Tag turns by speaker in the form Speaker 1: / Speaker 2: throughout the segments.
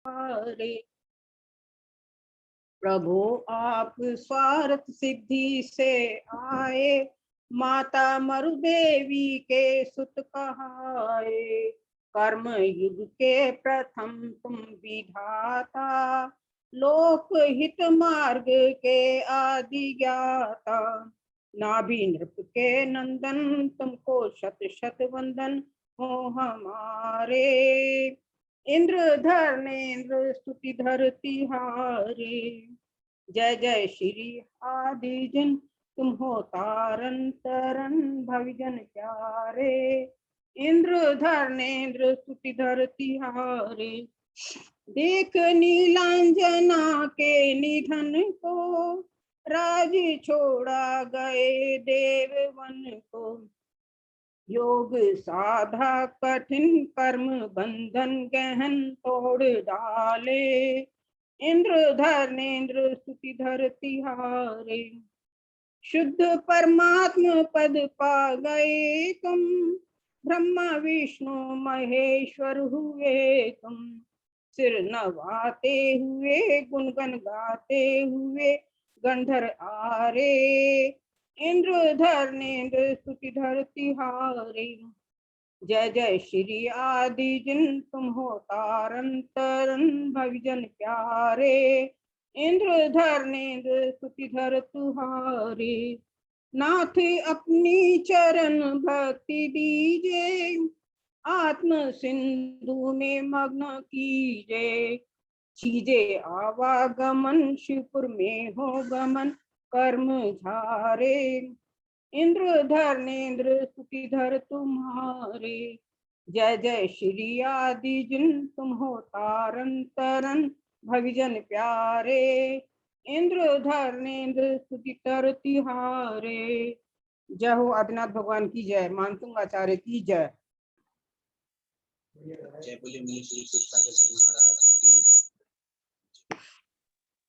Speaker 1: हारे। प्रभु आप स्वार्थ सिद्धि से आए, माता मरुदेवी के सुत कहाए। कर्म युग के प्रथम तुम विधाता, लोक हित मार्ग के आदि ज्ञाता। नाभि नृप के नंदन, तुमको शत शत वंदन हो हमारे। इंद्र धर्मेंद्र स्तुति धरती हारे। जय जय श्री आदिजन, तुम हो तारन तरन भविजन प्यारे। इंद्र धर्मेंद्र स्तुति धरती हारे। देख नीलांजना के निधन को, राज छोड़ा गए देववन को। योग साधा कठिन कर्म बंधन गहन तोड़ डाले। इंद्र धर्मेंद्र स्तुति धरती हारे। शुद्ध परमात्म पद पा गए तुम, ब्रह्मा विष्णु महेश्वर हुए तुम। सिर नवाते हुए गुणगन गाते हुए गंधर आरे। इंद्र धर्मेंद्र स्तुति धरती हारे। जय जय श्री आदिजन, तुम हो तारन तरन भविजन प्यारे। इंद्र धर्मेंद्र स्तुति धर तुहारे। नाथ अपनी चरण भक्ति दीजे, आत्म सिंधु में मग्न कीजे। चीजे आवागमन शिवपुर में हो गमन, कर्म झारे। इंद्र धर्मेंद्र स्तुति धर तुम्हारे। जय जय श्री आदिजन, तुम हो तारन तरन भविजन प्यारे। इंद्र धर्मेंद्र स्तुति धर तिहारे। जय हो आदिनाथ भगवान की जय, मानतुंग आचार्य की जय।
Speaker 2: जय बोले मुनि श्री सुखसागर जी महाराज की।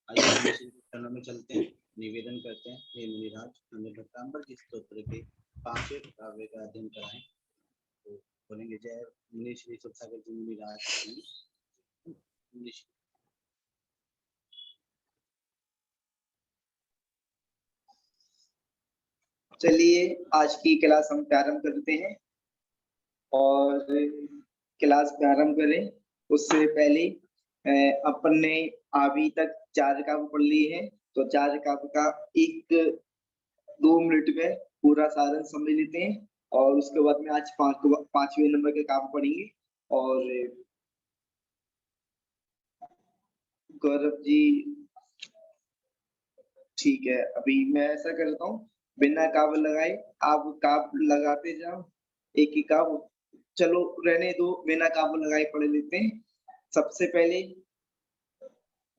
Speaker 2: आइए श्री चरणों में चलते हैं, निवेदन करते हैं हे मुनिराज हमें भक्तांबर जी स्तोत्र के 5वें काव्य का अध्ययन कराएं। तो बोलेंगे जय मुनि श्री सुखसागर जी मुनिराज की।
Speaker 3: चलिए आज की क्लास हम प्रारंभ करते हैं। और क्लास प्रारंभ करें उससे पहले अपन ने अभी तक 4 काव्य पढ़ लिए हैं, तो 4 काव्य का 1-2 मिनट में पूरा सारांश समझ लेते हैं। और उसके बाद में आज 5वें नंबर के काव्य पढ़ेंगे। और गौरव जी ठीक है, अभी मैं ऐसा करता हूँ बिना काव्य लगाए आप काव्य लगाते जाओ, एक ही काव्य। चलो रहने दो, बिना काव्य लगाए पढ़ लेते हैं। सबसे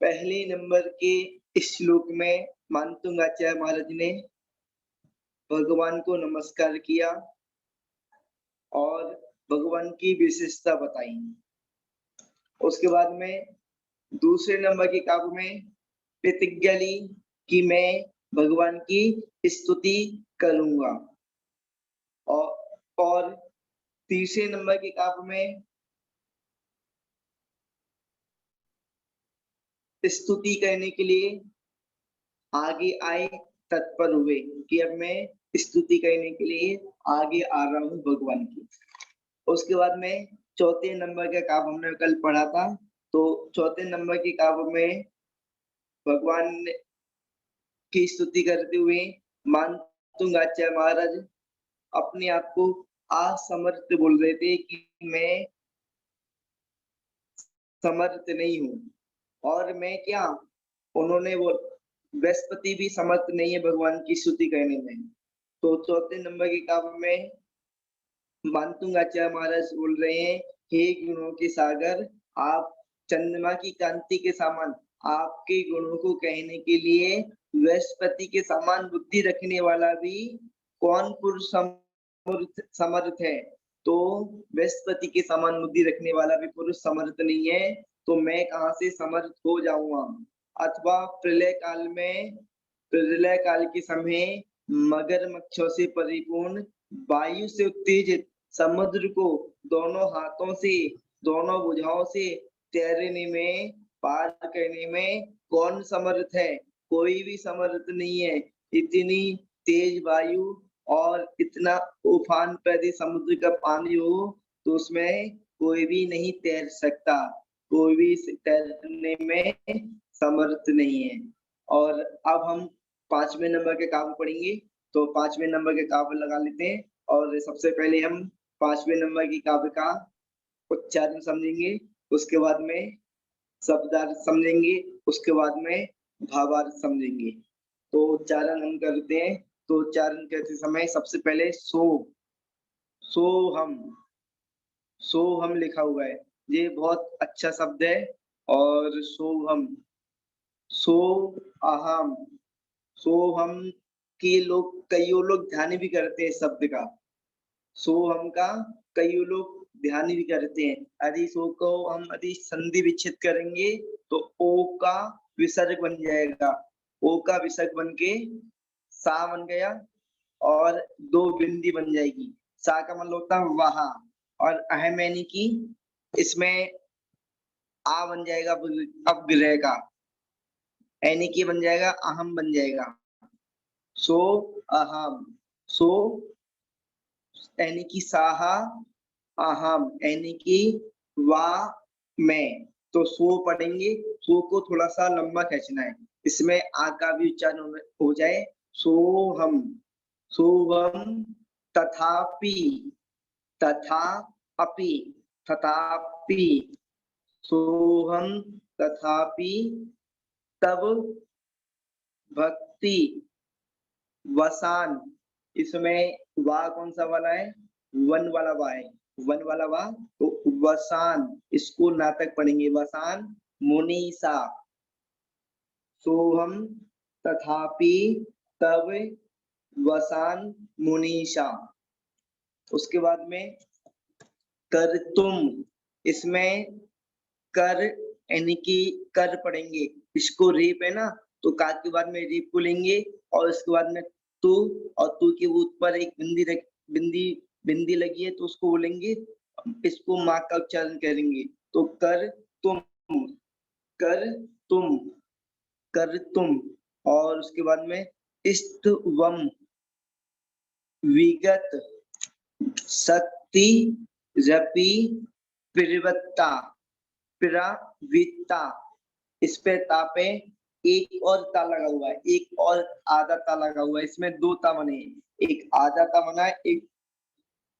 Speaker 3: पहले नंबर के श्लोक में मानतुंग आचार्य महाराज ने भगवान को नमस्कार किया और भगवान की विशेषता बताई। उसके बाद में दूसरे नंबर के काव्य में प्रतिज्ञा ली कि मैं भगवान की स्तुति करूंगा। और तीसरे नंबर के काव्य में स्तुति करने के लिए आगे आए, तत्पर हुए कि अब मैं स्तुति करने के लिए आगे आ रहा हूँ भगवान की। उसके बाद में चौथे नंबर का काव्य हमने कल पढ़ा था, तो चौथे नंबर के काव्य में भगवान की स्तुति करते हुए मानतुंग आचार्य महाराज अपने आप को असमर्थ बोल रहे थे कि मैं समर्थ नहीं हूँ। और मैं क्या, उन्होंने वो बृहस्पति भी समर्थ नहीं है भगवान की स्तुति करने में। तो चौथे नंबर के काव्य में मानतुंग आचार्य महाराज बोल रहे हैं, हे गुणों के सागर, आप चंद्रमा की कांति के समान, आपके गुणों को कहने के लिए बृहस्पति के समान बुद्धि रखने वाला भी कौन पुरुष समर्थ है। तो बृहस्पति के समान बुद्धि रखने वाला भी पुरुष समर्थ नहीं है, तो मैं कहाँ से समर्थ हो जाऊंगा। अथवा प्रलय काल के समय मगरमच्छों से परिपूर्ण, वायु से उत्तेजित समुद्र को दोनों हाथों से, दोनों भुजाओं से तैरने में, पार करने में कौन समर्थ है? कोई भी समर्थ नहीं है। इतनी तेज वायु और इतना उफान पर यदि समुद्र का पानी हो तो उसमें कोई भी नहीं तैर सकता, कोई भी तैरने में समर्थ नहीं है। और अब हम 5वें नंबर के काव्य पढ़ेंगे। तो 5वें नंबर के काव्य लगा लेते हैं और सबसे पहले हम 5वें नंबर की काव्य का उच्चारण समझेंगे, उसके बाद में शब्दार्थ समझेंगे, उसके बाद में भावार्थ समझेंगे। तो उच्चारण हम करते हैं। तो उच्चारण करते समय सबसे पहले सोहम, सोहम लिखा हुआ है, ये बहुत अच्छा शब्द है। और सोहम, सो अहम, सोहम के लोग कई लोग ध्यान भी करते हैं इस शब्द का। सोहम का कई लोग ध्यान भी करते हैं। यदि सो को हम यदि संधि विच्छेद करेंगे तो ओ का विसर्ग बन जाएगा, ओ का विसर्ग बन के सा बन गया और दो बिंदी बन जाएगी। सा का मतलब होता है वहा, और अहम यानी कि इसमें आ बन जाएगा अब विलय का, यानी कि बन जाएगा अहम बन जाएगा। सो अहम, सो यानी कि साहा, अहम यानी कि वा में। तो सो पढ़ेंगे, सो को थोड़ा सा लंबा खींचना है, इसमें आ का भी उच्चारण हो जाए। सोहम, सोहम, तथापि, तथा अपि, तथापि, सोहम तथापि, तब भक्ति, वसान, इसमें वा कौन सा वाला है? वन वाला वा है, वन वाला वा। तो वसान, इसको नाटक पढ़ेंगे, वसान मुनीसा, सोहम तथापि तब वसान मुनीषा। उसके बाद में कर तुम, इसमें कर यानी कि कर पढ़ेंगे, इसको रेप है ना, तो का के बाद में रेप को लेंगे और उसके बाद में तू, और तू के ऊपर एक बिंदी बिंदी लगी है तो उसको बोलेंगे, इसको माँ का उच्चारण करेंगे। तो कर तुम, कर तुम, कर तुम। और उसके बाद में इस्तवम, विगत, शक्ति, रपि, प्रवत्ता, प्रवृत्ता। इस पे ता पे एक और ता लगा हुआ है, एक और आधा ता लगा हुआ है, इसमें दो ता बने हैं, एक आधा ता बना है, एक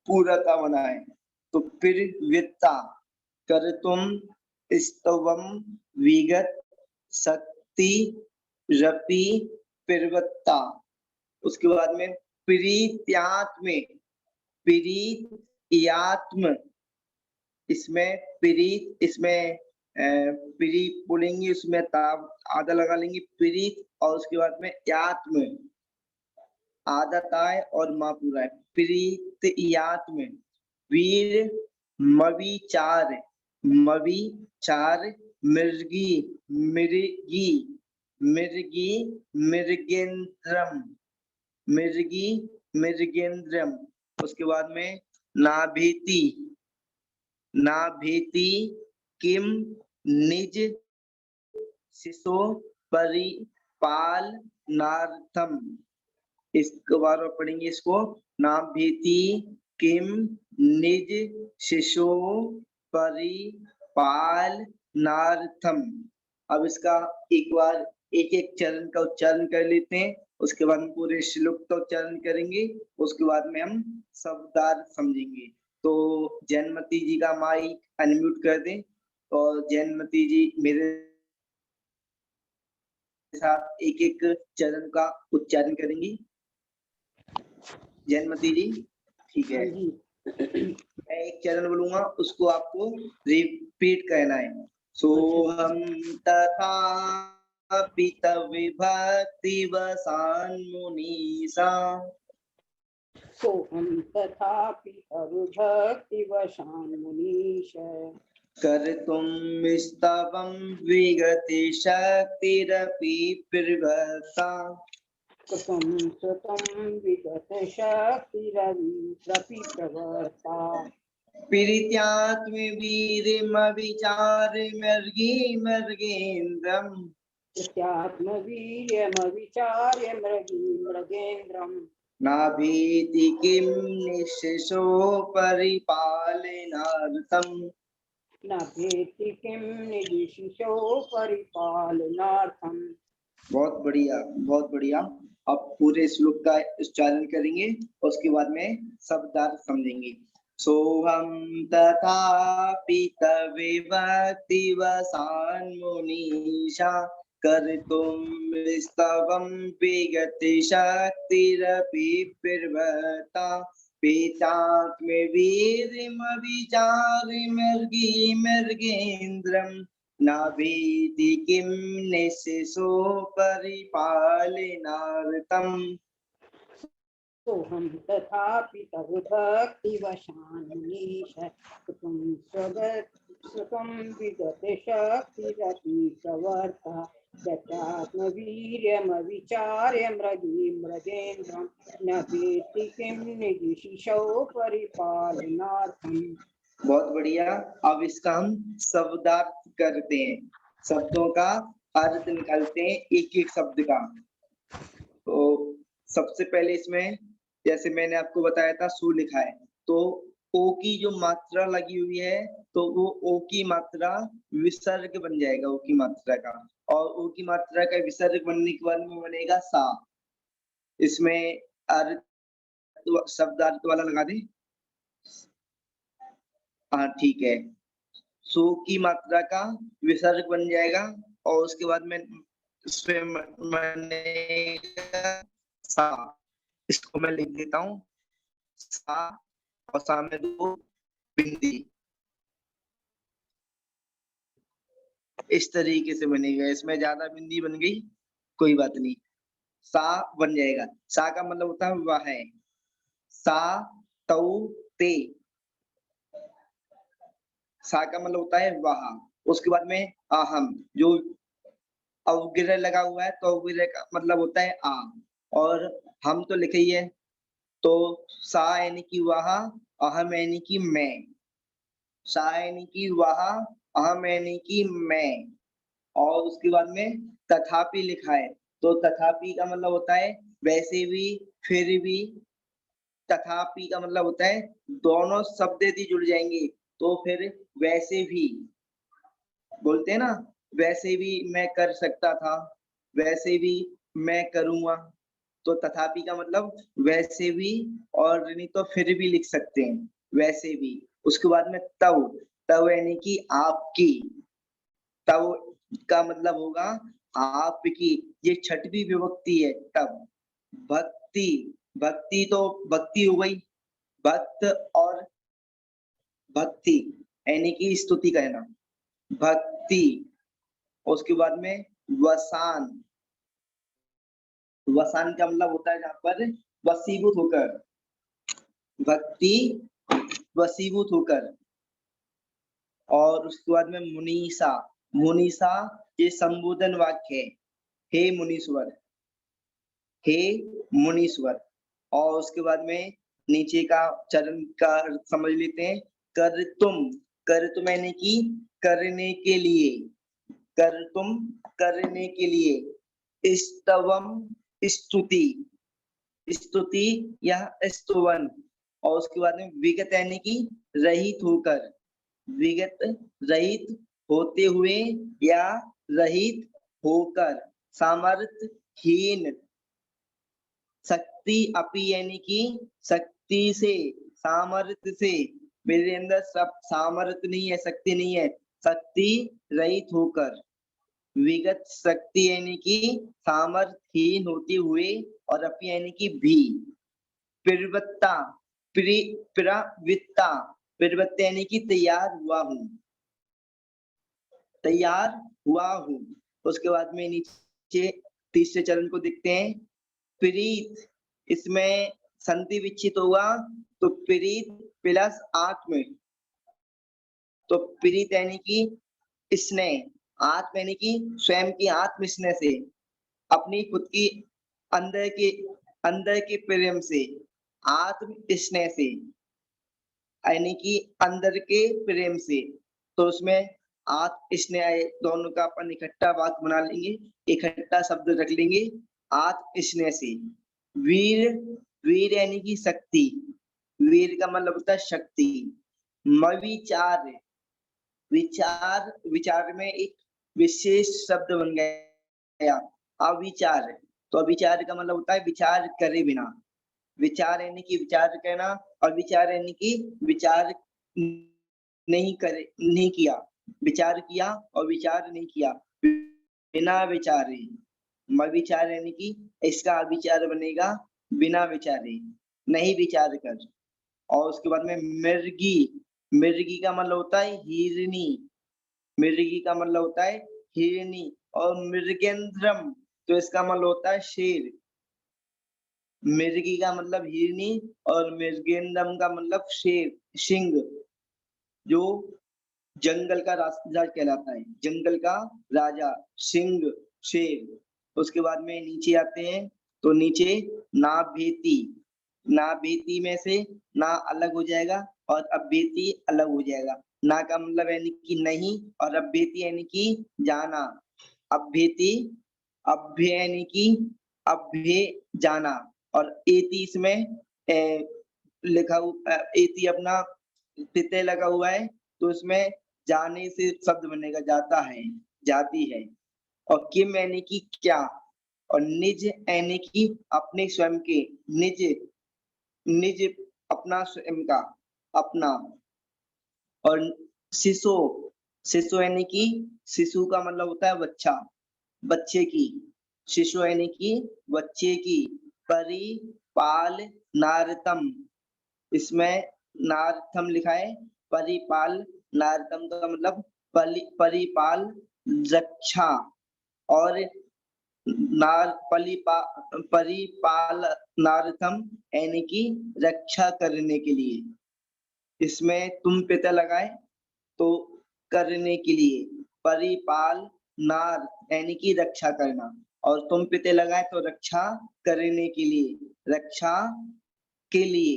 Speaker 3: पूरा ता बना है। तो प्रवृत्ता, कर तुम, स्तवम, विगत, शक्ति, रपि, प्रवत्ता। उसके बाद में प्रीत्यात्म, प्रीत्यात्म, इसमें प्रीत, इसमें प्रीत बोलेंगे, उसमें ताब आधा लगा लेंगे, प्रीत, और उसके बाद में यात्म, आधा ताय और माँ पूरा है, प्रीत यात्म। वीर मविचार, मविचार, मृगी, मृगी, मृगी, मृगेंद्रम, मृगी, मृगेंद्रम। उसके बाद में नाभीति, नाभीति, किम, निज शिशो परिपाल नार्थम। इसके बार में पढ़ेंगे इसको, नाभीति, किम, निज शिशो परिपाल नार्थम। अब इसका एक बार एक एक चरण का उच्चारण कर लेते हैं, उसके बाद हम पूरे श्लोक का उच्चारण करेंगे, उसके बाद में हम शब्दार्थ समझेंगे। तो जैनमती जी का माइक अनम्यूट कर दें और जैनमती जी मेरे साथ एक एक चरण का उच्चारण करेंगी। जैनमती जी, ठीक है, मैं एक चरण बोलूंगा, उसको आपको रिपीट करना है। सोहम तथा पित विभक्ति वसान मुनीसा,
Speaker 1: सोहम तथापि अविभक्ति वशान मुनीश,
Speaker 3: कर तुम स्तवम विगति शक्तिरपि प्रवत्ता,
Speaker 1: कृतं सुतं विगत शक्तिरपि प्रवृत्ता,
Speaker 3: पीड़ित्यात्म वीरिम विचार मर्गी मर्गेन्द्रम
Speaker 1: नित्यात्मवीर्यमविचार्य मृगेन्द्रम्
Speaker 3: नाभीति किम निःशेषो परिपालनार्थम।
Speaker 1: न भेति किं निदिशिशो परिपालनार्थम्।
Speaker 3: बहुत बढ़िया, बहुत बढ़िया। अब पूरे श्लोक का उच्चारण करेंगे, उसके बाद में शब्दार्थ समझेंगे। सोहम तथापि तविभक्तिवसान मुनीषा कर्तुम स्तवम विगति शक्तिरपि प्रवृत्ता पीतात्म वीरिम विचारिमर्गी मर्गेन्द्रम नाभीति किम निःशेषो परिपालनार्थम।
Speaker 1: सोहम तथापि तव भक्तिवशान् मुनीश सुखं विगते शक्तिरपि प्रवर्ता यत्यात्मवीर्यमविचार्य मृगेन्द्रं न भेति किं निदिशिशो परिपालनार्थम्।
Speaker 3: बहुत बढ़िया। अब इसका हम शब्दार्थ करते हैं, शब्दों का अर्थ निकालते हैं एक एक शब्द का। तो सबसे पहले इसमें जैसे मैंने आपको बताया था सु लिखा है, तो ओ की जो मात्रा लगी हुई है तो वो ओ की मात्रा विसर्ग बन जाएगा ओ की मात्रा का, और ओ की मात्रा का विसर्ग बनने के बाद में बनेगा सा। इसमें अर्थ शब्दार्थ वाला लगा दे। हाँ ठीक है। सो की मात्रा का विसर्ग बन जाएगा और उसके बाद में इसमें सा। इसको मैं लिख देता हूँ, सा और सा में दो बिंदी, इस तरीके से बनेगा। इसमें ज्यादा बिंदी बन गई, कोई बात नहीं, सा बन जाएगा। सा का मतलब होता है वह है। सा तौ ते, सा का मतलब होता है वह। उसके बाद में अहम, जो अवग्रह लगा हुआ है तो अवग्रह का मतलब होता है आ, और हम तो लिखे ही है, तो सा यानी कि वह, अहम यानी कि मैं। सा यानी कि वह, अहम यानी कि मैं। और उसके बाद में तथापि लिखा है, तो तथापि का मतलब होता है वैसे भी, फिर भी। तथापि का मतलब होता है दोनों शब्द यदि जुड़ जाएंगे तो फिर वैसे भी बोलते हैं ना, वैसे भी मैं कर सकता था, वैसे भी मैं करूंगा। तो तथापि का मतलब वैसे भी, और नहीं तो फिर भी लिख सकते हैं, वैसे भी। उसके बाद में तव, तव यानी कि आपकी। तव का मतलब होगा आपकी, ये छठवीं विभक्ति है तब। भक्ति, भक्ति तो भक्ति हो गई, भक्त और भक्ति यानी कि स्तुति कहना, भक्ति। उसके बाद में वसान, वसान का मतलब होता है जहाँ पर वसीभूत होकर, भक्ति वसीभूत होकर। और उसके बाद में मुनीसा, मुनीसा ये संबोधन वाक्य है, हे मुनीश्वर, हे मुनीश्वर। और उसके बाद में नीचे का चरण का समझ लेते हैं। कर तुम, कर तुम यानी कि करने के लिए, कर तुम करने के लिए। स्तवम स्तुति, स्तुति या स्तुवन। और उसके बाद में विगत यानी कि रहित होकर, विगत रहित होते हुए या रहित होकर। सामर्थहीन, शक्ति अपि यानी कि शक्ति से, सामर्थ्य से। मेरे अंदर सब सामर्थ्य नहीं है, शक्ति नहीं है, शक्ति रहित होकर। विगत शक्ति यानी कि सामर्थ्यहीन होते हुए, और अपि यानी कि भी। प्रवृत्ता, प्रवृत्ता, प्रवृत्ता यानी कि तैयार हुआ हूँ, तैयार हुआ हूँ। उसके बाद में नीचे तीसरे चरण को देखते हैं। प्रीत, इसमें संधि विच्छित होगा तो प्रीत प्लस आत्म, तो प्रीत यानी कि स्नेह, आत्म यानी कि स्वयं की आत्म स्नेह से, अपनी खुद की अंदर के प्रेम से, आत्म स्नेह से। यानी कि अंदर के प्रेम से। तो उसमें आत स्नेह दोनों का अपन इकट्ठा वाक्य बना लेंगे, इकट्ठा शब्द रख लेंगे आत स्नेह से। वीर, वीर यानी कि शक्ति, वीर का मतलब होता है शक्ति। मविचार, विचार, विचार में एक विशेष शब्द बन गया अविचार। तो अविचार का मतलब होता है विचार करे बिना। विचार यानी कि विचार करना, और विचार यानी कि विचार नहीं करे, नहीं किया, विचार किया और विचार नहीं किया, बिना विचारे। मविचार यानी कि इसका अविचार बनेगा बिना विचारे, नहीं विचार कर। और उसके बाद में मृगी, मृगी का मतलब होता है हिरनी, मृगी का मतलब होता है हिरनी। और मृगेंद्रम, तो इसका मतलब होता है शेर। मृगी का मतलब हिरनी और मृगेंद्रम का मतलब शेर, सिंह, जो जंगल का राजा कहलाता है, जंगल का राजा, सिंह, शेर। उसके बाद में नीचे आते हैं, तो नीचे नाभेती, नाभेती में से ना अलग हो जाएगा और अभ्येती अलग हो जाएगा। ना का मतलब यानी कि नहीं, और अभ्येती यानी कि जाना। अभ्येती, अभ्य यानी कि अभ्य जाना, और एती इसमें लिखा एती अपना प्रत्यय लगा हुआ है, तो इसमें जाने से शब्द बनेगा जाता है, जाती है। और किम यानी कि क्या, और निज यानी कि अपने स्वयं के, निज, निज अपना स्वयं का, अपना। और शिशु, शिशु यानी कि शिशु का मतलब होता है बच्चा, बच्चे की। शिशु यानी कि बच्चे की। परिपाल नारतम, इसमें नारथम लिखा है, परिपाल नारतम का मतलब परिपाल रक्षा। और नार परिपालनार्थम यानी कि रक्षा करने के लिए। इसमें तुम पिता लगाए तो करने के लिए, परिपाल नार यानी कि रक्षा करना, और तुम पिते लगाए तो रक्षा करने के लिए, रक्षा के लिए।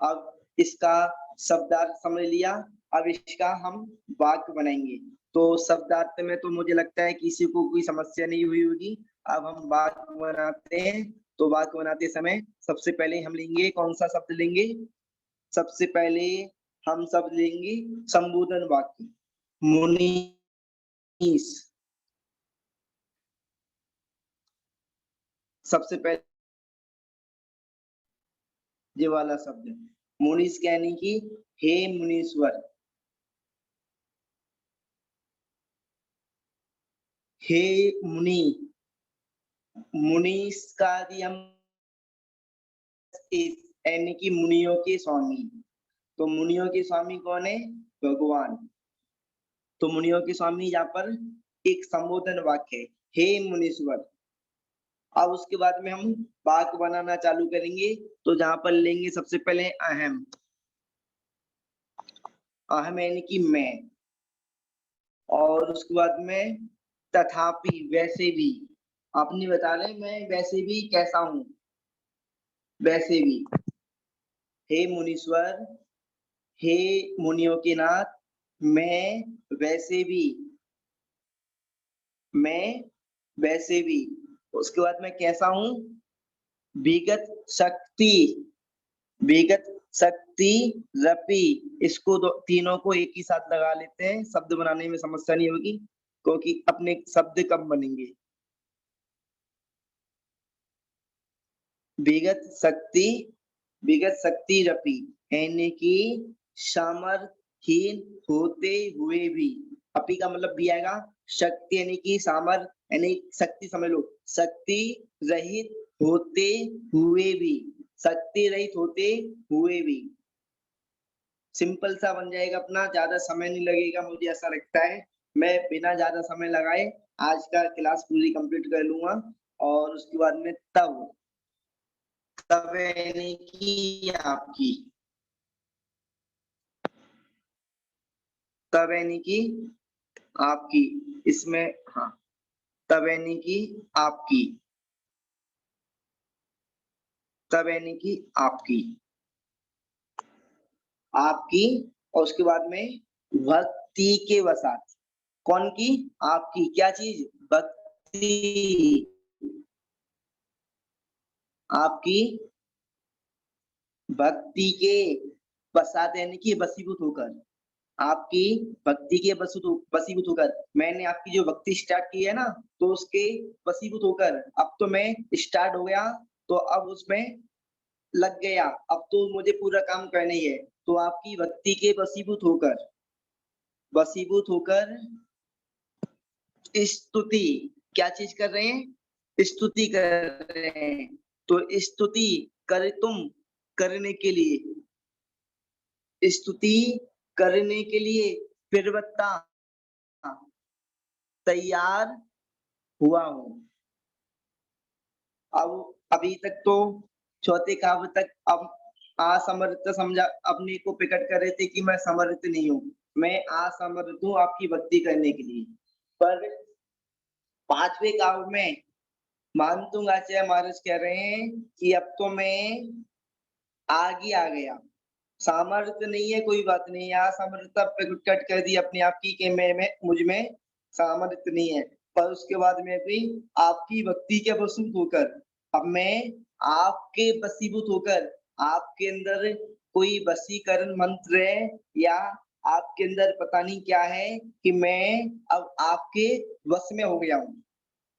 Speaker 3: अब इसका शब्दार्थ समझ लिया, अब इसका हम वाक्य बनाएंगे। तो शब्दार्थ में तो मुझे लगता है किसी को कोई समस्या नहीं हुई होगी। अब हम वाक्य बनाते हैं। तो वाक्य बनाते समय सबसे पहले हम लेंगे, कौन सा शब्द लेंगे? सबसे पहले हम सब लेंगे संबोधन वाक्य। मुनीस, सबसे पहले ये वाला शब्द मुनीस कहने की, हे मुनीश्वर, हे मुनि। मुनीस का हम यानी कि मुनियों के स्वामी। तो मुनियों के स्वामी कौन है? भगवान। तो मुनियों के स्वामी यहाँ पर एक संबोधन वाक्य है, हे मुनीश्वर। अब उसके बाद में हम वाक्य बनाना चालू करेंगे। तो जहां पर लेंगे सबसे पहले अहम, अहम यानी कि मैं। और उसके बाद में तथापि, वैसे भी। अपनी बता रहे मैं वैसे भी कैसा हूं, वैसे भी। हे मुनीश्वर, हे मुनियों के नाथ, मैं वैसे भी, मैं वैसे भी। उसके बाद मैं कैसा हूं? विगत शक्ति, विगत शक्ति रपि। इसको तीनों को एक ही साथ लगा लेते हैं, शब्द बनाने में समस्या नहीं होगी, क्योंकि अपने शब्द कम बनेंगे। विगत शक्ति, विगत शक्ति रपि यानी कि सामर्थहीन होते हुए भी। अपी का मतलब भी आएगा, शक्ति यानी कि सामर्थ्य यानी शक्ति समझ लो, शक्ति रहित होते हुए भी, शक्ति रहित होते हुए भी। सिंपल सा बन जाएगा अपना, ज्यादा समय नहीं लगेगा मुझे ऐसा लगता है। मैं बिना ज्यादा समय लगाए आज का क्लास पूरी कंप्लीट कर लूंगा। और उसके बाद में तब, तब यानी कि आपकी, तब यानी कि आपकी। इसमें हाँ, तब यानी कि आपकी, तब यानी कि आपकी। आपकी, और उसके बाद में भक्ति के वसात। कौन की? आपकी। क्या चीज? भक्ति। आपकी भक्ति के वसात यानी कि वसीभूत होकर, आपकी भक्ति के वसीभूत होकर। मैंने आपकी जो भक्ति स्टार्ट की है ना, तो उसके वसीभूत होकर अब तो मैं स्टार्ट हो गया, तो अब उसमें लग गया, अब तो मुझे पूरा काम करना ही है। तो आपकी भक्ति के वसीभूत होकर, वसीभूत होकर स्तुति। क्या चीज कर रहे हैं? स्तुति कर रहे हैं। तो स्तुति कर तुम करने के लिए, स्तुति करने के लिए प्रवृत्ता तैयार हुआ हूं। अब अभी तक तो चौथे काव्य तक अब असमर्थ समझा, अपने को प्रकट कर रहे थे कि मैं समर्थ नहीं हूँ, मैं असमर्थ हूँ आपकी भक्ति करने के लिए। पर पांचवे काव्य में मानतुंगाचार्य महाराज कह रहे हैं कि अब तो मैं आगे आ गया, सामर्थ्य नहीं है, कोई बात नहीं, यहाँ सामर्थ्य प्रकट कर दी अपने आप की कि मैं मुझ में सामर्थ्य नहीं है, पर उसके बाद में भी आपकी भक्ति के वसूत होकर अब मैं आपके वसीभूत होकर, आपके अंदर कोई वशीकरण मंत्र है या आपके अंदर पता नहीं क्या है कि मैं अब आपके वश में हो गया हूँ,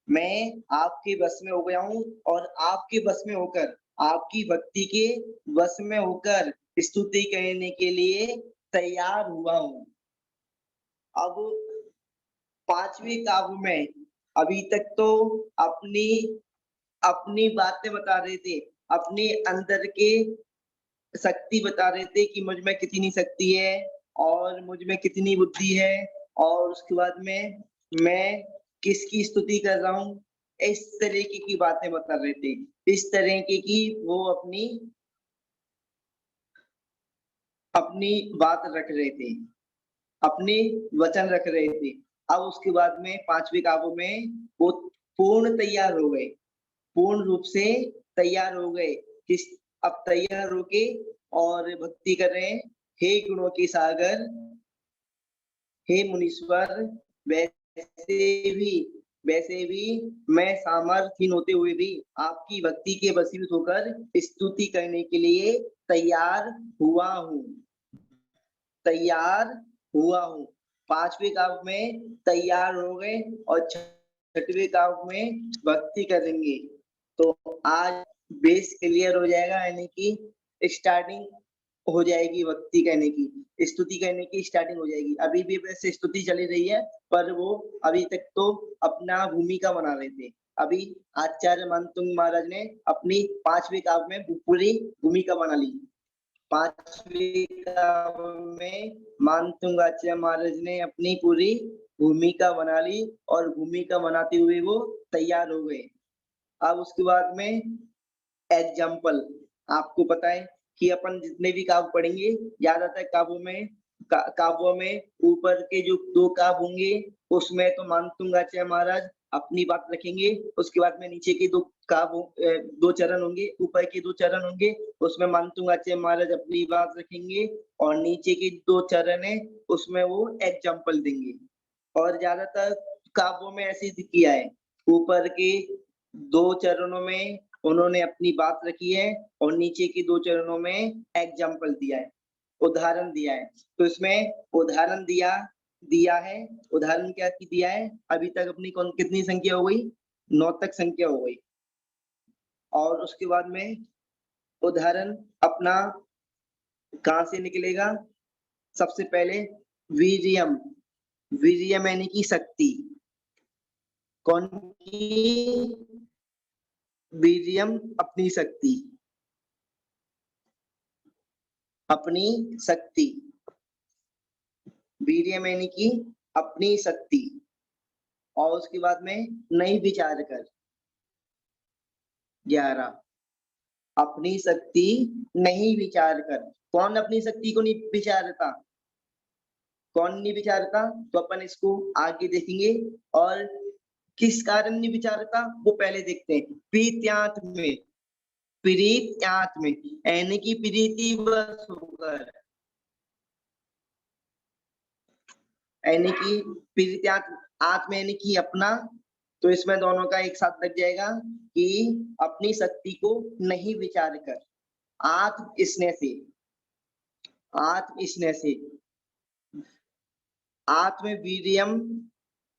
Speaker 3: मैं आपके वश में हो गया हूँ, और आपके वश में होकर, आपकी भक्ति के वश में होकर स्तुति करने के लिए तैयार हुआ हूँ। अब पांचवी काव्य में अभी तक तो अपनी अपनी बातें बता रहे थे, अपने अंदर के शक्ति बता रहे थे कि मुझ में कितनी शक्ति है और मुझ में कितनी बुद्धि है, और उसके बाद में मैं किसकी स्तुति कर रहा हूँ, इस तरीके की बातें बता रहे थे। इस तरीके की वो अपनी बात रख रहे थे, अपने वचन रख रहे थे। अब उसके बाद में पांचवे काव्य में वो पूर्ण तैयार हो गए, पूर्ण रूप से तैयार हो गए। किस? अब तैयार होके और भक्ति कर रहे हैं। हे गुणों के सागर, हे मुनीश्वर, वैसे भी मैं सामर्थ्यहीन होते हुए भी आपकी भक्ति के वशीभूत होकर स्तुति करने के लिए तैयार हुआ हूँ, तैयार हुआ हूँ। पांचवे काव्य में तैयार हो गए और छठवें काव्य में भक्ति करेंगे। तो आज बेस क्लियर हो जाएगा, यानी कि स्टार्टिंग हो जाएगी भक्ति करने की, स्तुति करने की स्टार्टिंग हो जाएगी। अभी भी वैसे स्तुति चली रही है, पर वो अभी तक तो अपना भूमिका बना रहे थे। अभी आचार्य मानतुंग महाराज ने अपनी पांचवी काव्य में पूरी भूमिका बना ली। पांचवी काव्य में मानतुंगाचार्य महाराज ने अपनी पूरी भूमिका बना ली और भूमिका बनाते हुए वो तैयार हो गए। अब उसके बाद में एग्जाम्पल, आपको पता है कि अपन जितने भी काव्य पढ़ेंगे, ज्यादातर काव्यों में ऊपर के जो दो काव्य होंगे उसमें तो मानतुंगाचार्य महाराज अपनी बात रखेंगे, उसके बाद में नीचे के दो काव्य दो चरण होंगे, ऊपर के दो चरण होंगे, उसमें मानतुंगाचार्य महाराज अपनी बात रखेंगे, और नीचे के दो चरण है उसमें वो एग्जाम्पल देंगे। और ज्यादातर काव्यों में ऐसे किया है, ऊपर के दो चरणों में उन्होंने अपनी बात रखी है और नीचे के दो चरणों में एग्जाम्पल दिया है, उदाहरण दिया है। तो इसमें उदाहरण दिया है, उदाहरण क्या दिया है? अभी तक अपनी कितनी संख्या हो गई? 9 तक संख्या हो गई। और उसके बाद में उदाहरण अपना कहां से निकलेगा? सबसे पहले वीर्यम, वीर्यम यानी कि शक्ति। कौन की? वीर्यम, अपनी शक्ति, अपनी शक्ति। वीर्यम यानी कि अपनी शक्ति। और उसके बाद में नहीं विचार कर, 11 अपनी शक्ति नहीं विचार कर। कौन अपनी शक्ति को नहीं विचारता? कौन नहीं विचारता? तो अपन इसको आगे देखेंगे। और किस कारण नहीं विचारता वो पहले देखते हैं। प्रीत्यात में, यानी कि प्रीति बस होकर, यानी कि प्रीत्यात आत्म यानी कि अपना, तो इसमें दोनों का एक साथ लग जाएगा कि अपनी शक्ति को नहीं विचार कर, आत्म स्नेह से, आत्म स्नेह से, आत्म वीर्यम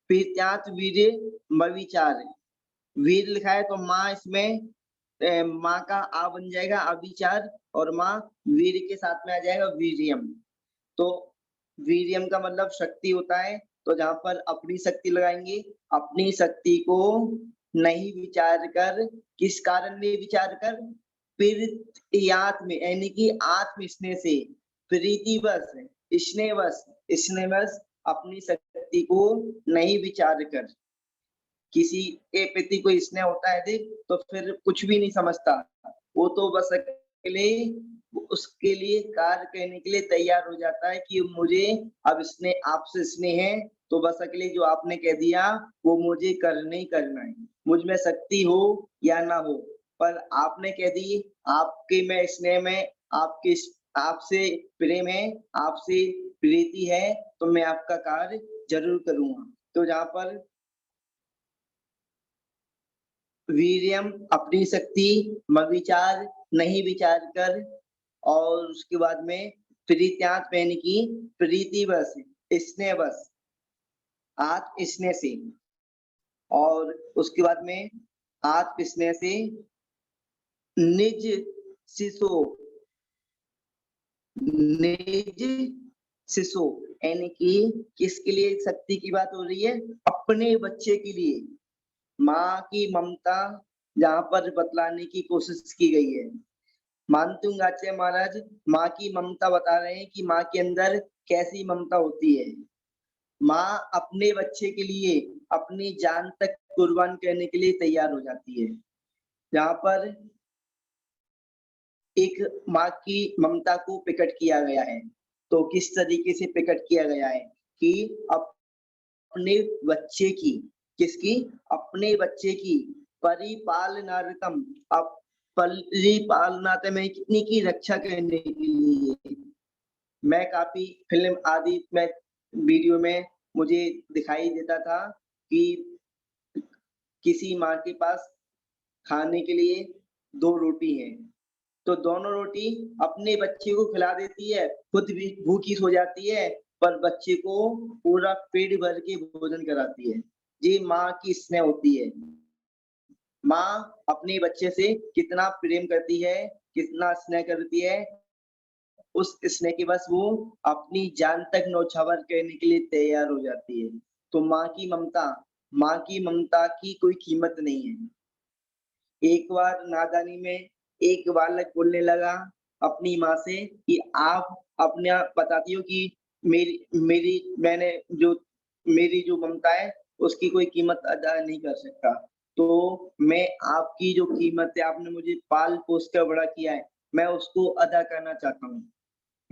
Speaker 3: प्रीत्यात वीर्य मविचार, वीर लिखा है तो माँ इसमें माँ का आ बन जाएगा अविचार, और माँ वीर के साथ में आ जाएगा वीर्यम। तो वीर्यम का मतलब शक्ति होता है, तो जहां पर अपनी शक्ति लगाएंगे, अपनी शक्ति को नहीं विचार कर, किस कारण में विचार कर, प्रीत्यात्म यानी कि आत्म स्नेह से, प्रीतिवश, स्नेहवश, स्नेहवश अपनी शक्ति को नहीं विचार कर। किसी के प्रति कोई स्नेह होता है देख, तो फिर कुछ भी नहीं समझता, वो तो बस अकेले उसके लिए कार्य करने के लिए तैयार हो जाता है कि मुझे अब स्नेह आपसे स्नेह है, तो बस अकेले जो आपने कह दिया वो मुझे करना ही करना है, मुझ में शक्ति हो या ना हो, पर आपने कह दी आपके में स्नेह में, आपके आपसे प्रेम है, आपसे प्रीति है, तो मैं आपका कार्य जरूर करूंगा। तो जहाँ पर वीर्यम अपनी शक्ति, मविचार नहीं विचार कर, और उसके बाद में प्रीत्यात यानी कि प्रीतिवश, स्नेहवश, आत्म स्नेह से, और उसके बाद में आत्म स्नेह से निज शिशो, निज शिशु यानी कि किसके लिए शक्ति की बात हो रही है, अपने बच्चे के लिए, माँ की ममता जहाँ पर बतलाने की कोशिश की गई है। मानतुंग आचार्य महाराज माँ की ममता बता रहे हैं कि माँ के अंदर कैसी ममता होती है। माँ अपने बच्चे के लिए अपनी जान तक कुर्बान करने के लिए तैयार हो जाती है। जहाँ पर एक माँ की ममता को प्रकट किया गया है, तो किस तरीके से प्रकट किया गया है कि अपने बच्चे की, किसकी, अपने बच्चे की परिपालनार्थम, अब परिपालनाते में कितनी की रक्षा करने के लिए। मैं काफी फिल्म आदि में वीडियो में मुझे दिखाई देता था कि किसी माँ के पास खाने के लिए 2 रोटी है, तो दोनों रोटी अपने बच्चे को खिला देती है, खुद भी भूखी सो जाती है, पर बच्चे को पूरा पेट भर के भोजन कराती है। ये माँ की स्नेह होती है। माँ अपने बच्चे से कितना प्रेम करती है, कितना स्नेह करती है, उस स्नेह के बस वो अपनी जान तक न्यौछावर करने के लिए तैयार हो जाती है। तो माँ की ममता की कोई कीमत नहीं है। एक बार नादानी में एक बालक बोलने लगा अपनी माँ से कि आप अपने आप बताती हो कि मेरी जो ममता है उसकी कोई कीमत अदा नहीं कर सकता, तो मैं आपकी जो कीमत है, आपने मुझे पाल पोस कर बड़ा किया है, मैं उसको अदा करना चाहता हूँ।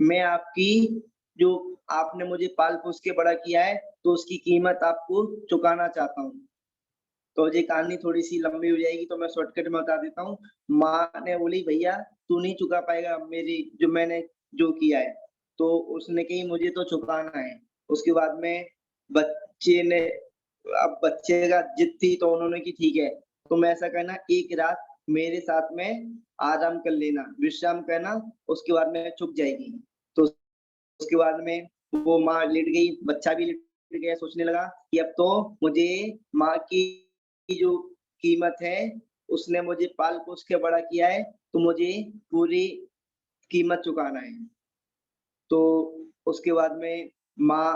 Speaker 3: मैं आपकी जो आपने मुझे पाल पोस के बड़ा किया है, तो उसकी कीमत आपको चुकाना चाहता हूँ। तो ये कहानी थोड़ी सी लंबी हो जाएगी, तो मैं शॉर्टकट में बता देता हूँ। माँ ने बोली भैया तू नहीं चुका पाएगा मेरी जो मैंने जो किया है, तो उसने कही मुझे तो चुकाना है। उसके बाद में बच्चे ने, अब बच्चे का जिद थी तो उन्होंने की ठीक है तुम ऐसा करना, एक रात मेरे साथ में आराम कर लेना, विश्राम करना, उसके बाद में छुप जाएगी। तो उसके बाद में वो माँ लेट गई, बच्चा भी लेट गया, सोचने लगा कि अब तो मुझे माँ की जो कीमत है, उसने मुझे पाल पोस के बड़ा किया है, तो मुझे पूरी कीमत चुकाना है। तो उसके बाद में माँ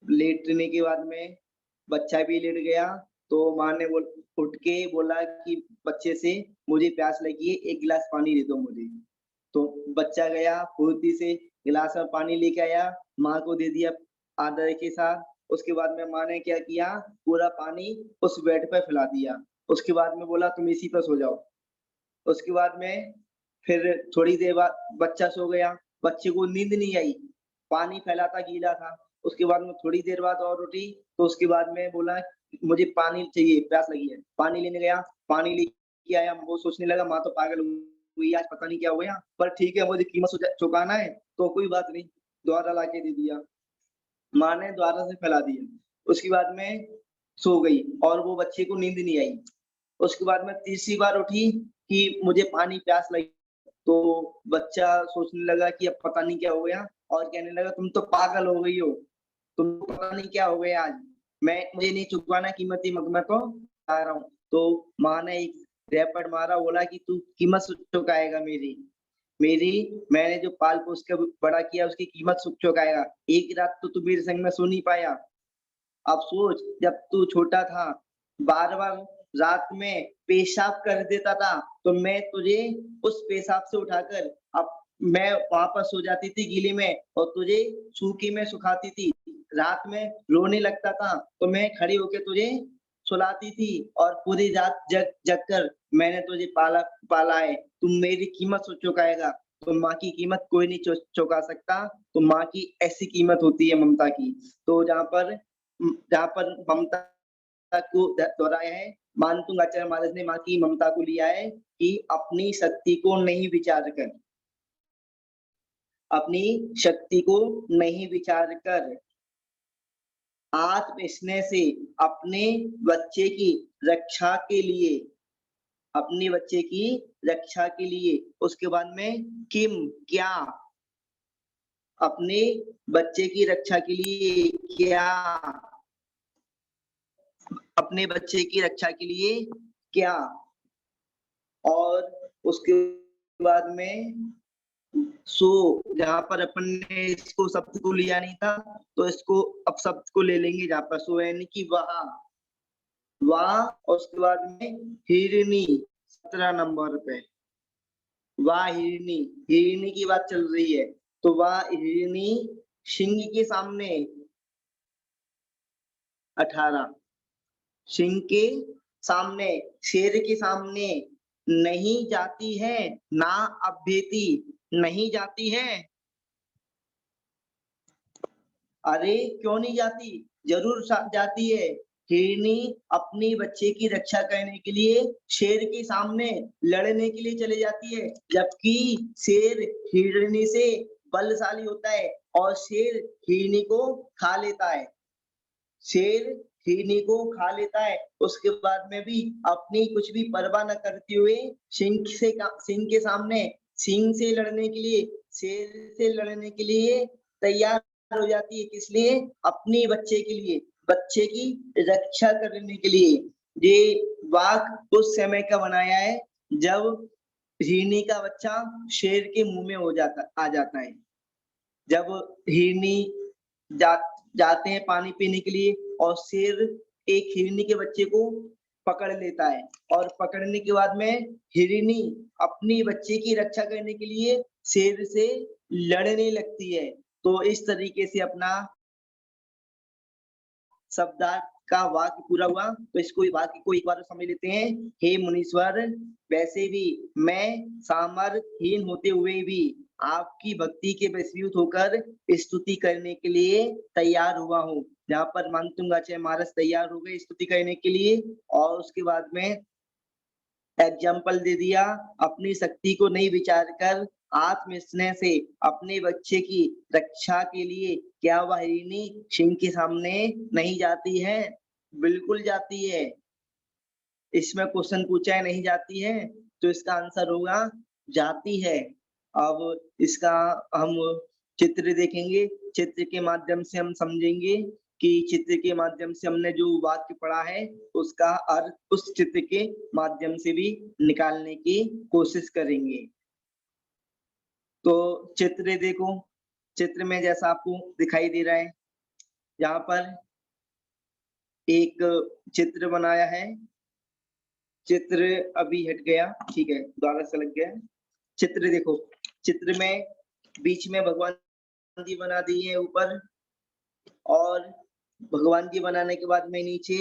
Speaker 3: लेटने के बाद में बच्चा भी लेट गया, तो माँ ने उठ के बोला कि बच्चे से मुझे प्यास लगी है, एक गिलास पानी दे दो मुझे। तो बच्चा गया फुर्ती से गिलास में पानी लेके आया, माँ को दे दिया आदर के साथ। उसके बाद में माँ ने क्या किया, पूरा पानी उस बेड पे फैला दिया। उसके बाद में बोला तुम इसी पर सो जाओ। उसके बाद में फिर थोड़ी देर बाद बच्चा सो गया, बच्चे को नींद नहीं आई, पानी फैला था, गीला था। उसके बाद में थोड़ी देर बाद और उठी, तो उसके बाद में बोला मुझे पानी चाहिए, प्यास लगी है। पानी लेने गया, पानी लेके आया, वो सोचने लगा माँ तो पागल हुई आज, पता नहीं क्या हो गया, पर ठीक है मुझे कीमत चुकाना है तो कोई बात नहीं, दोबारा ला के दे दिया। माँ ने द्वारा से फैला दिया। उसके बाद में सो गई और वो बच्चे को नींद नहीं आई। उसके बाद में तीसरी बार उठी कि मुझे पानी प्यास लगी, तो बच्चा सोचने लगा कि अब पता नहीं क्या हो गया और कहने लगा तुम तो पागल हो गई हो, तुमको पता नहीं क्या हो गया आज, मुझे नहीं चुकाना कीमती मग, मैं तो आ रहा हूँ। तो माँ ने एक रैपट मारा, बोला कि तू कीमत चुकाएगा मेरी मैंने जो पाल पोस के बड़ा किया उसकी कीमत चुकाएगा। एक रात तो तू मेरे संग में सो नहीं पाया। अब सोच, जब तू छोटा था बार-बार रात में पेशाब कर देता था, तो मैं तुझे उस पेशाब से उठाकर अब मैं वहाँ पर सो जाती थी गीले में और तुझे सूखी में सुखाती थी। रात में रोने लगता था तो मैं खड़ी होके तुझे सुलाती थी और पूरी रात जग कर मैंने तुझे पाला है। तुम मेरी कीमत चुकाएगा। तो माँ की कीमत कोई नहीं चुका सकता। तो माँ की ऐसी कीमत होती है ममता की। तो जहाँ पर ममता को दोहराया है, मानतुंग आचार्य महाराज ने माँ की ममता को लिया है कि अपनी शक्ति को नहीं विचार कर, अपनी शक्ति को नहीं विचार कर आत्म स्नेह से अपने बच्चे की रक्षा के लिए, अपने बच्चे की रक्षा के लिए, उसके बाद में किम क्या, अपने बच्चे की रक्षा के लिए क्या, अपने बच्चे की रक्षा के लिए क्या, और उसके बाद में सो, जहाँ पर अपन ने इसको शब्द को लिया नहीं था तो इसको अब शब्द को ले लेंगे। जहाँ पर सो यानी कि वाह, और उसके बाद में हिरनी 17 नंबर पे, वाह हिरनी की बात चल रही है। तो वाह हिरनी सिंह के सामने 18, सिंह के सामने, शेर के सामने नहीं जाती है, ना अभ्येती, नहीं जाती है। अरे क्यों नहीं जाती, जरूर जाती है। हिरनी अपनी बच्चे की रक्षा करने के लिए शेर के सामने लड़ने के लिए चले जाती है, जबकि शेर हिरनी से बलशाली होता है और शेर हिरनी को खा लेता है। शेर हिरनी को खा लेता है, उसके बाद में भी अपनी कुछ भी परवाह न करते हुए सिंह के सामने, सिंह से लड़ने के लिए, शेर से लड़ने के लिए तैयार हो जाती है। किस लिए? अपने बच्चे के लिए, बच्चे की रक्षा करने के लिए। ये वाक उस समय का बनाया है जब हिरनी का बच्चा शेर के मुंह में आ जाता है। जब हिरनी जाते हैं पानी पीने के लिए और शेर एक हिरनी के बच्चे को पकड़ लेता है, और पकड़ने के बाद में हिरनी अपनी बच्चे की रक्षा करने के लिए शेर से लड़ने लगती है। तो इस तरीके से अपना शब्दार्थ का वाक्य पूरा हुआ। तो इसको वाक्य को एक बार समझ लेते हैं। हे मुनीश्वर, वैसे भी मैं सामर्थ्यहीन होते हुए भी आपकी भक्ति के वशीभूत होकर स्तुति करने के लिए तैयार हुआ हूँ। जहाँ पर मानतुंग आचार्य महाराज तैयार हो गए स्तुति करने के लिए, और उसके बाद में एग्जाम्पल दे दिया, अपनी शक्ति को नहीं विचार कर आत्म स्नेह से अपने बच्चे की रक्षा के लिए क्या वह हिरनी सिंह के सामने नहीं जाती है? बिल्कुल जाती है। इसमें क्वेश्चन पूछा है नहीं जाती है, तो इसका आंसर होगा जाती है। अब इसका हम चित्र देखेंगे, चित्र के माध्यम से हम समझेंगे कि चित्र के माध्यम से हमने जो वाक्य पढ़ा है उसका अर्थ उस चित्र के माध्यम से भी निकालने की कोशिश करेंगे। तो चित्र देखो, चित्र में जैसा आपको दिखाई दे रहा है, यहाँ पर एक चित्र बनाया है। चित्र अभी हट गया, ठीक है, दोबारा से लग गया। चित्र देखो, चित्र में बीच में भगवान जी बना दिए हैं ऊपर, और भगवान जी बनाने के बाद में नीचे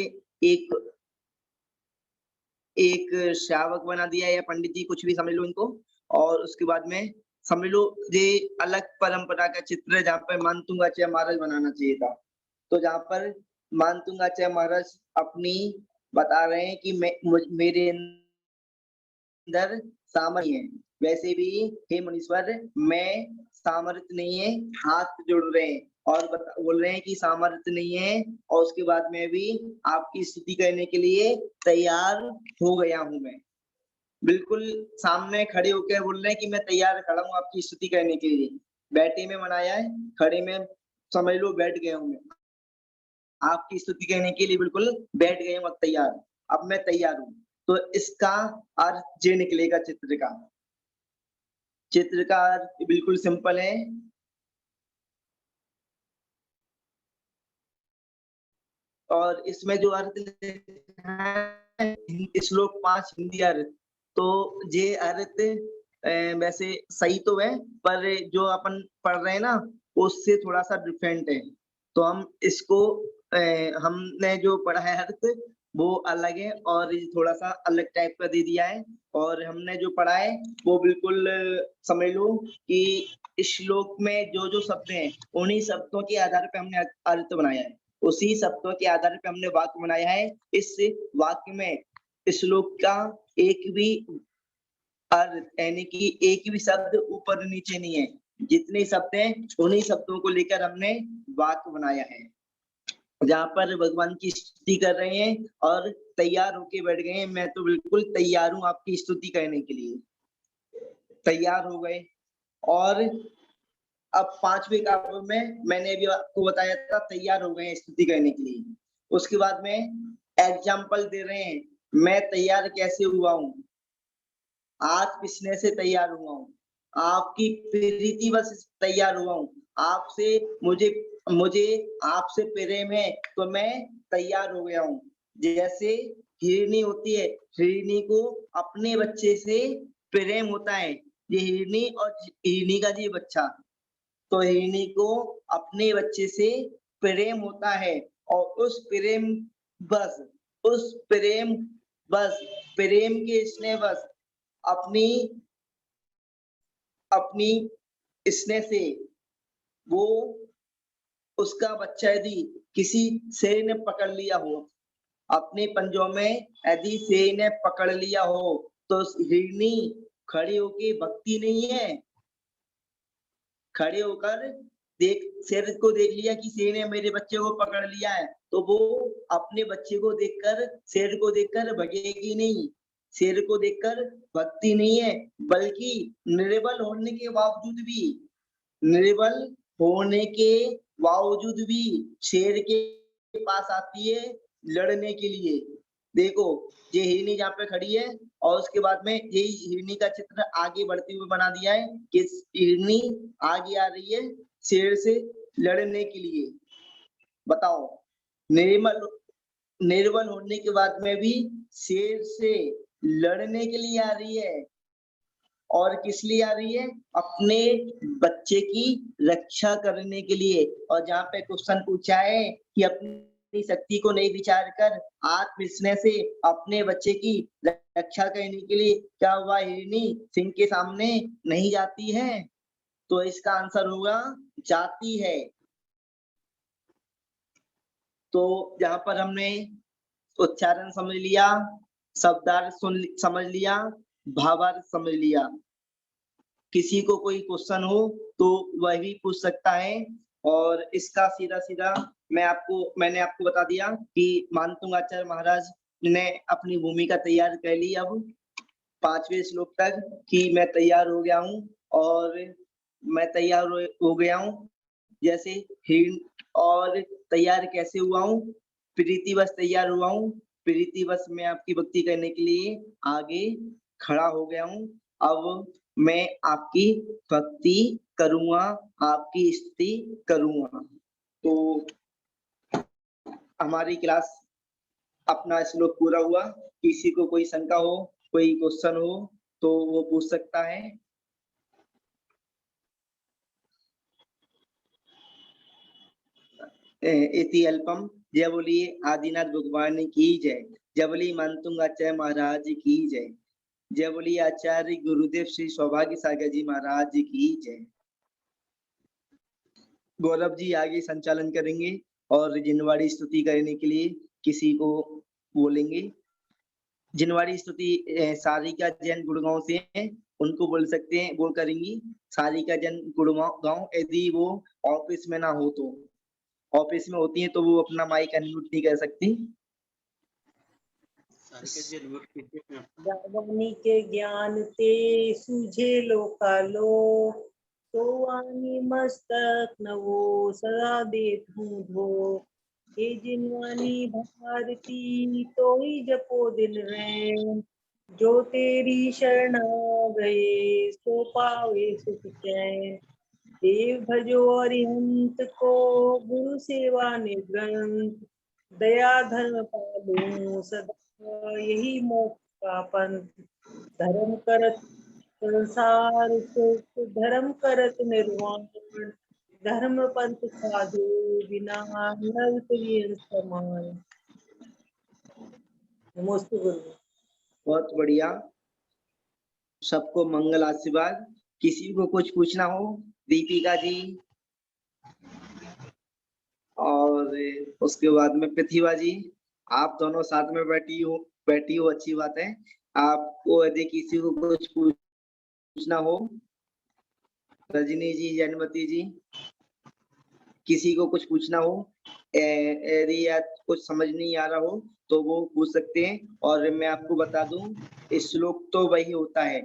Speaker 3: एक श्रावक बना दिया या पंडित जी, कुछ भी समझ लो इनको। और उसके बाद में समझ लो ये अलग परंपरा का चित्र है जहाँ पर मानतुंग आचार्य महाराज बनाना चाहिए था। तो जहाँ पर मानतुंग आचार्य महाराज अपनी बता रहे हैं कि मेरे अंदर सामर्थ्य है, वैसे भी हे मुनीश्वर मैं सामर्थ्य नहीं है, हाथ जोड़ रहे हैं, और बोल रहे हैं कि सामर्थ्य नहीं है और उसके बाद में भी आपकी स्तुति करने के लिए तैयार हो गया हूं मैं। बिल्कुल सामने खड़े होकर बोल रहे हैं कि मैं तैयार खड़ा हूँ आपकी स्तुति करने के लिए। बैठे में मनाया है, खड़े में समझ लो बैठ गया हूँ मैं, आपकी स्तुति करने के लिए बिल्कुल बैठ गए हूँ, तैयार, अब मैं तैयार हूँ। तो इसका अर्थ ये निकलेगा चित्र का। चित्र का अर्थ बिल्कुल सिंपल है। और इसमें जो अर्थ है श्लोक 5 हिंदी अर्थ, तो ये अर्थ वैसे सही तो है, पर जो अपन पढ़ रहे हैं ना उससे थोड़ा सा डिफरेंट है। तो हम इसको हमने जो पढ़ा है अर्थ वो अलग है और ये थोड़ा सा अलग टाइप का दे दिया है। और हमने जो पढ़ा है वो बिल्कुल समझ लो कि इस श्लोक में जो जो शब्द हैं उन्हीं शब्दों के आधार पे हमने अर्थ बनाया है, उसी शब्दों के आधार पे हमने वाक्य बनाया है। इस वाक्य में श्लोक का एक भी अर्थ यानी कि एक भी शब्द ऊपर नीचे नहीं है, जितने शब्द हैं उन्हीं शब्दों को लेकर हमने वाक्य बनाया है। जहाँ पर भगवान की स्तुति कर रहे हैं और तैयार होके बैठ गए हैं, मैं तो बिल्कुल तैयार हूँ आपकी स्तुति करने के लिए, तैयार हो गए। और अब 5वें काव्य में मैंने भी आपको बताया था तैयार हो गए स्तुति करने के लिए। उसके बाद में एग्जाम्पल दे रहे हैं, मैं तैयार कैसे हुआ हूँ, आज पिसने से तैयार हुआ हूँ, आपकी प्रीति बस तैयार हुआ हूँ, आपसे मुझे आपसे प्रेम है तो मैं तैयार हो गया हूँ। जैसे हिरनी होती है, हिरनी को अपने बच्चे से प्रेम होता है, ये हिरनी और हिरनी का जी बच्चा, तो हिरनी को अपने बच्चे से प्रेम होता है और उस प्रेम के स्नेह बस अपनी स्नेह से वो उसका बच्चा यदि किसी शेर ने पकड़ लिया हो, अपने पंजों में यदि शेर ने पकड़ लिया हो, तो हिरनी खड़ी होके भक्ति नहीं है, खड़े होकर शेर को देख लिया कि शेर ने मेरे बच्चे को पकड़ लिया है, तो वो अपने बच्चे को देखकर शेर को देखकर भगेगी नहीं, शेर को देखकर भक्ति नहीं है, बल्कि निर्बल होने के बावजूद भी शेर के पास आती है लड़ने के लिए। देखो ये हिरनी जहाँ पे खड़ी है और उसके बाद में यही हिरनी का चित्र आगे बढ़ते हुए बना दिया है कि हिरनी आगे आ रही है शेर से लड़ने के लिए। बताओ, निर्बल होने के बाद में भी शेर से लड़ने के लिए आ रही है, और किस लिए आ रही है? अपने बच्चे की रक्षा करने के लिए। और जहाँ पे क्वेश्चन पूछा है कि अपनी शक्ति को नहीं विचार कर आत्मविश्वास से अपने बच्चे की रक्षा करने के लिए क्या वह हिरनी सिंह के सामने नहीं जाती है? तो इसका आंसर होगा जाती है। तो यहाँ पर हमने उच्चारण समझ लिया, शब्दार्थ समझ लिया, भावार्थ समझ लिया। किसी को कोई क्वेश्चन हो तो वह भी पूछ सकता है। और इसका सीधा मैंने आपको बता दिया कि मानतुंग आचार्य महाराज ने अपनी भूमिका तैयार कर ली अब 5वें श्लोक तक कि मैं तैयार हो गया हूँ और मैं तैयार हो गया हूँ। जैसे हिरण, और तैयार कैसे हुआ हूँ? प्रीतिवश तैयार हुआ हूँ, प्रीतिवश मैं आपकी भक्ति करने के लिए आगे खड़ा हो गया हूँ। अब मैं आपकी भक्ति करूंगा, आपकी स्तुति करूंगा। तो हमारी क्लास अपना श्लोक पूरा हुआ। किसी को कोई शंका हो, कोई क्वेश्चन हो तो वो पूछ सकता है। इति अल्पम। जय बोलिए आदिनाथ भगवान की जय। जय बोलिए मानतुंग आचार्य महाराज की जय। जय बोलिए आचार्य गुरुदेव श्री सौभाग्य सागर जी महाराज की जय। गौरव जी आगे संचालन करेंगे और जिनवाड़ी स्तुति करने के लिए किसी को बोलेंगे। जिनवाड़ी स्तुति सारिका जैन गुड़गांव से हैं, उनको बोल सकते हैं, वो करेंगी। सारिका जैन गुड़गांव, यदि वो ऑफिस में ना हो तो, ऑफिस में होती है तो वो अपना माइक अनम्यूट नहीं कर सकती।
Speaker 2: सारिका जी अनम्यूट कीजिए अपने आप को।
Speaker 4: जावानी के ज्ञान ते सूझे लोकालो, तो वाणी मस्तक नवो सदा देत हूँ धो। हे जिनवानी भारती तो ही जपो दिन रैन, जो तेरी शरण गए सो पावे सुख चैन। देव भजो अरिहंत को, गुरु सेवा निग्रंथ, दया धर्म पालूं सदा यही मोक्ष का पंथ। धर्म करत संसार सुख, धर्म करत निर्वाण, धर्म पंथ साधु बिना नर तुल्य समान। नमोस्तु गुरु।
Speaker 3: बहुत बढ़िया, सबको मंगल आशीर्वाद। किसी को कुछ पूछना हो, दीपिका जी और उसके बाद में प्रतिभा जी, आप दोनों साथ में बैठी हो अच्छी बात है। आपको यदि किसी को कुछ पूछना हो, रजनी जी, जयमती जी, किसी को कुछ पूछना हो, यदि कुछ समझ नहीं आ रहा हो तो वो पूछ सकते हैं। और मैं आपको बता दूं, श्लोक तो वही होता है,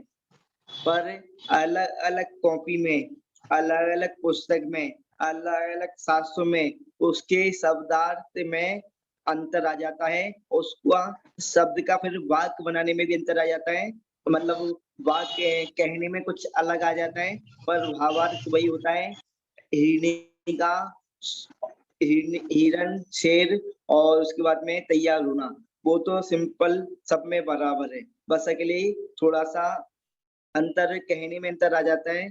Speaker 3: पर अलग अलग कॉपी में, अलग अलग पुस्तक में, अलग अलग शास्त्रों में उसके शब्दार्थ में अंतर आ जाता है। उसका शब्द का फिर वाक्य बनाने में भी अंतर आ जाता है, मतलब वाक्य कहने में कुछ अलग आ जाता है, पर भावार्थ वही होता है। हिरणी का हिरण, शेर और उसके बाद में तैयार होना, वो तो सिंपल सब में बराबर है, बस अकेले थोड़ा सा अंतर कहने में अंतर आ जाता है,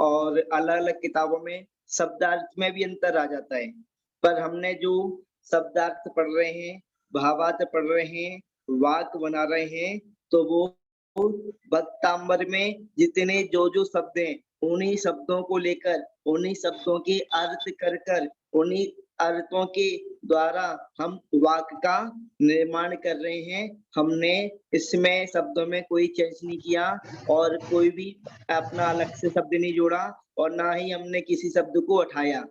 Speaker 3: और अलग अलग किताबों में शब्दार्थ में भी अंतर आ जाता है। पर हमने जो शब्दार्थ पढ़ रहे हैं, भावार्थ पढ़ रहे हैं, वाक्य बना रहे हैं, तो वो भक्तांबर में जितने जो शब्द हैं, उन्हीं शब्दों को लेकर, उन्हीं शब्दों के अर्थ कर कर, उन्हीं अर्थों के द्वारा हम वाक्य का निर्माण कर रहे हैं। हमने इसमें शब्दों में कोई चेंज नहीं किया और कोई भी अपना अलग से शब्द नहीं जोड़ा, और ना ही हमने किसी शब्द को हटाया।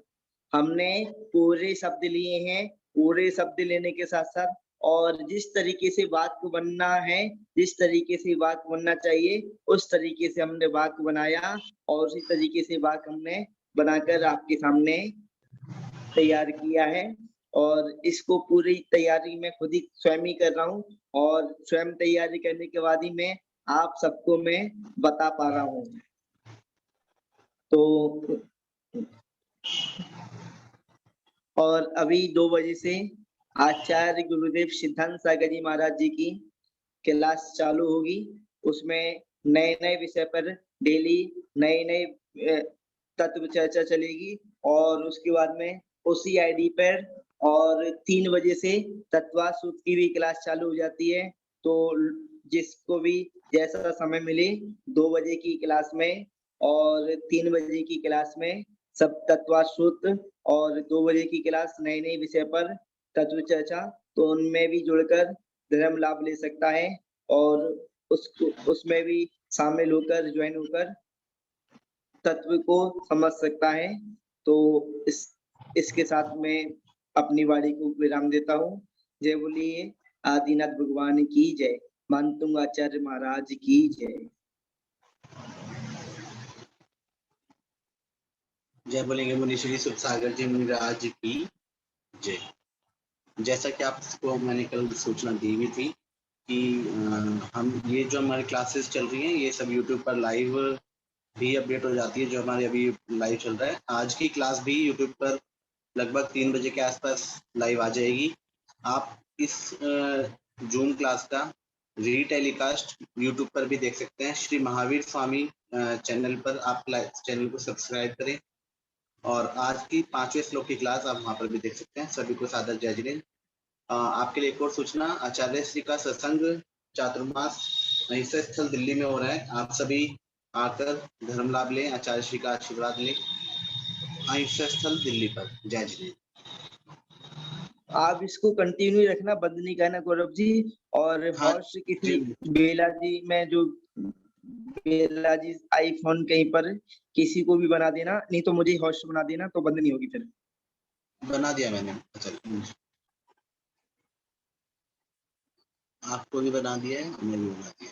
Speaker 3: हमने पूरे शब्द लिए हैं, पूरे शब्द लेने के साथ साथ और जिस तरीके से वाक्य बनना है, जिस तरीके से वाक्य बनना चाहिए, उस तरीके से हमने वाक्य बनाया, और उसी तरीके से वाक्य हमने बनाकर आपके सामने तैयार किया है। और इसको पूरी तैयारी मैं खुद ही स्वयं ही कर रहा हूँ, और स्वयं तैयारी करने के बाद ही मैं आप सबको मैं बता पा रहा हूँ। तो और अभी 2 बजे से आचार्य गुरुदेव सिद्धांत सागर जी महाराज जी की क्लास चालू होगी। उसमें नए नए विषय पर डेली नए नए तत्व चर्चा चलेगी, और उसके बाद में उसी आईडी पर और 3 बजे से तत्वा सूत्र की भी क्लास चालू हो जाती है। तो जिसको भी जैसा समय मिले 2 बजे की क्लास में और 3 बजे की क्लास में सब तत्वा सूत्र, और 2 बजे की क्लास नए नए विषय पर तत्व चर्चा, तो उनमें भी जुड़कर धर्म लाभ ले सकता है और उसमें भी शामिल होकर, ज्वाइन होकर तत्व को समझ सकता है। तो इसके साथ में अपनी वाणी को विराम देता हूँ। जय बोलिए आदिनाथ भगवान की जय, मानतुंग आचार्य महाराज की जय।
Speaker 2: जय बोलेंगे मुनि श्री सुखसागर जी मुनिराज की जय। जैसा कि आपको मैंने कल सूचना दी हुई थी कि हम ये जो हमारी क्लासेस चल रही हैं, ये सब यूट्यूब पर लाइव भी अपडेट हो जाती है। जो हमारे अभी लाइव चल रहा है, आज की क्लास भी यूट्यूब पर लगभग 3 बजे के आसपास लाइव आ जाएगी। आप इस जूम क्लास का रीटेलीकास्ट यूट्यूब पर भी देख सकते हैं। श्री महावीर स्वामी चैनल पर आप चैनल को सब्सक्राइब करें, और आज की 5वें श्लोक की क्लास आप वहाँ पर भी देख सकते हैं। सभी को सादर जय जिनेन्द्र। आपके लिए एक और सूचना, आचार्य श्री का सत्संग चातुर्मास महिषा स्थल दिल्ली में हो रहा है। आप सभी आकर धर्म लाभ लें, आचार्य श्री का आशीर्वाद लें महिषा स्थल दिल्ली पर। जय जिनेन्द्र।
Speaker 3: आप इसको कंटिन्यू रखना, बंद नहीं करना गौरव जी। और
Speaker 2: हाँ,
Speaker 3: हॉर्स किसी बेला जी में जो बेला जी आईफोन कहीं पर किसी को भी बना देना, नहीं तो मुझे होस्ट बना देना, तो बंद नहीं होगी फिर।
Speaker 2: बना दिया मैंने। अच्छा, आपको भी बना दिया है, मैं भी बना दिया।